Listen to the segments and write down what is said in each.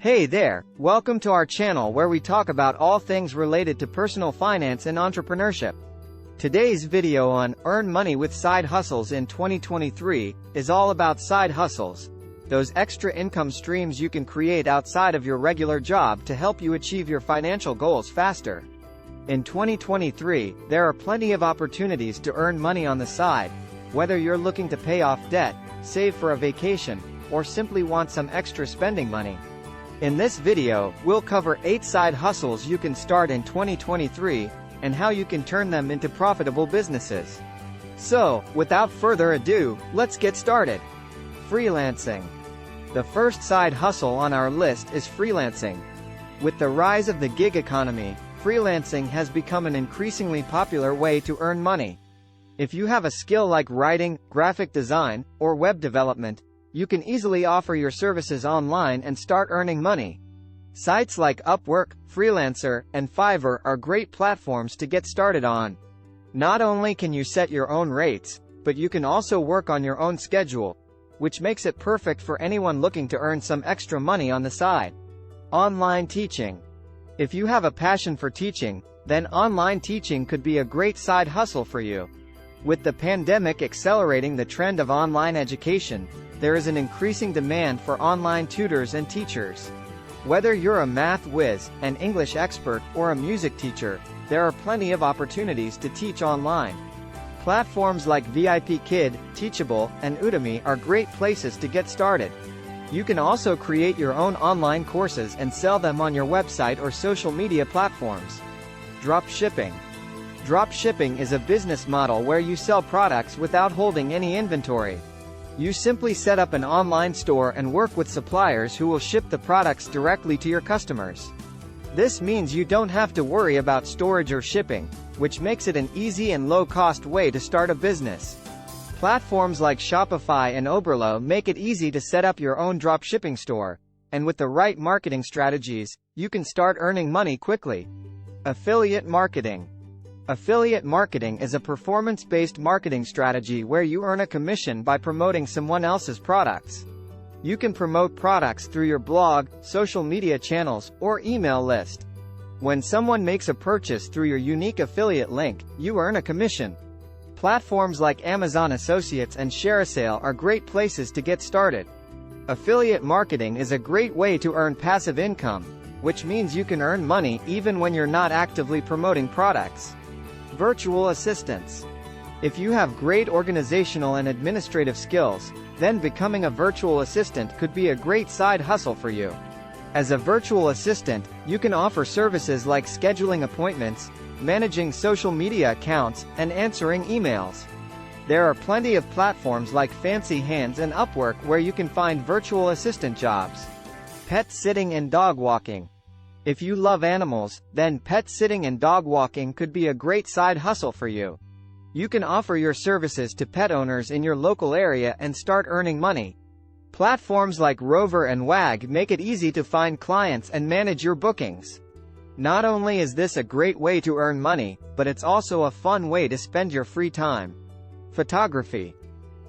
Hey there, welcome to our channel where we talk about all things related to personal finance and entrepreneurship. Today's video on Earn Money with Side Hustles in 2023 is all about side hustles, those extra income streams you can create outside of your regular job to help you achieve your financial goals faster. In 2023, there are plenty of opportunities to earn money on the side, whether you're looking to pay off debt, save for a vacation, or simply want some extra spending money. In this video, we'll cover 8 side hustles you can start in 2023, and how you can turn them into profitable businesses. So, without further ado, let's get started. Freelancing. The first side hustle on our list is freelancing. With the rise of the gig economy, freelancing has become an increasingly popular way to earn money. If you have a skill like writing, graphic design, or web development, you can easily offer your services online and start earning money. Sites like Upwork, Freelancer, and Fiverr are great platforms to get started on. Not only can you set your own rates, but you can also work on your own schedule, which makes it perfect for anyone looking to earn some extra money on the side. Online teaching. If you have a passion for teaching, then online teaching could be a great side hustle for you. With the pandemic accelerating the trend of online education, there is an increasing demand for online tutors and teachers. Whether you're a math whiz, an English expert, or a music teacher, there are plenty of opportunities to teach online. Platforms like VIP Kid, Teachable, and Udemy are great places to get started. You can also create your own online courses and sell them on your website or social media platforms. Drop shipping. Drop shipping is a business model where you sell products without holding any inventory. You simply set up an online store and work with suppliers who will ship the products directly to your customers. This means you don't have to worry about storage or shipping, which makes it an easy and low-cost way to start a business. Platforms like Shopify and Oberlo make it easy to set up your own dropshipping store, and with the right marketing strategies, you can start earning money quickly. Affiliate marketing. Affiliate marketing is a performance-based marketing strategy where you earn a commission by promoting someone else's products. You can promote products through your blog, social media channels, or email list. When someone makes a purchase through your unique affiliate link, you earn a commission. Platforms like Amazon Associates and ShareASale are great places to get started. Affiliate marketing is a great way to earn passive income, which means you can earn money even when you're not actively promoting products. Virtual assistants. If you have great organizational and administrative skills, then becoming a virtual assistant could be a great side hustle for you. As a virtual assistant, you can offer services like scheduling appointments, managing social media accounts, and answering emails. There are plenty of platforms like Fancy Hands and Upwork where you can find virtual assistant jobs. Pet sitting and dog walking. If you love animals, then pet sitting and dog walking could be a great side hustle for you. You can offer your services to pet owners in your local area and start earning money. Platforms like Rover and Wag make it easy to find clients and manage your bookings. Not only is this a great way to earn money, but it's also a fun way to spend your free time. Photography.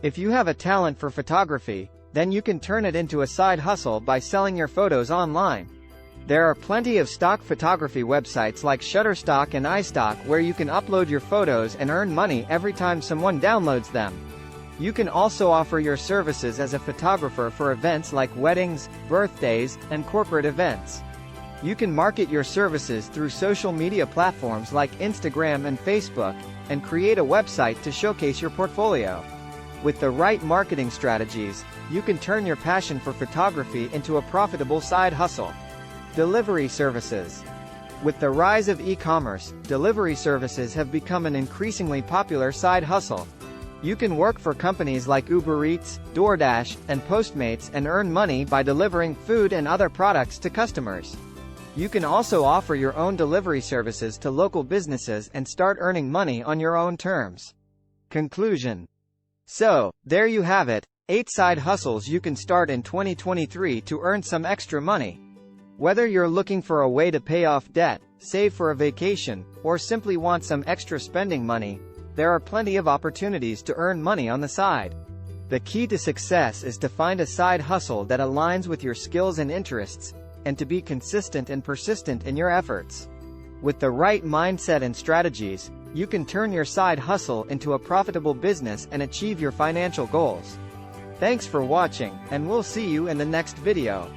If you have a talent for photography, then you can turn it into a side hustle by selling your photos online. There are plenty of stock photography websites like Shutterstock and iStock where you can upload your photos and earn money every time someone downloads them. You can also offer your services as a photographer for events like weddings, birthdays, and corporate events. You can market your services through social media platforms like Instagram and Facebook, and create a website to showcase your portfolio. With the right marketing strategies, you can turn your passion for photography into a profitable side hustle. Delivery services. With the rise of e-commerce, delivery services have become an increasingly popular side hustle. You can work for companies like Uber Eats, DoorDash, and Postmates and earn money by delivering food and other products to customers. You can also offer your own delivery services to local businesses and start earning money on your own terms. Conclusion. So, there you have it, 8 side hustles you can start in 2023 to earn some extra money. Whether you're looking for a way to pay off debt, save for a vacation, or simply want some extra spending money, there are plenty of opportunities to earn money on the side. The key to success is to find a side hustle that aligns with your skills and interests, and to be consistent and persistent in your efforts. With the right mindset and strategies, you can turn your side hustle into a profitable business and achieve your financial goals. Thanks for watching, and we'll see you in the next video.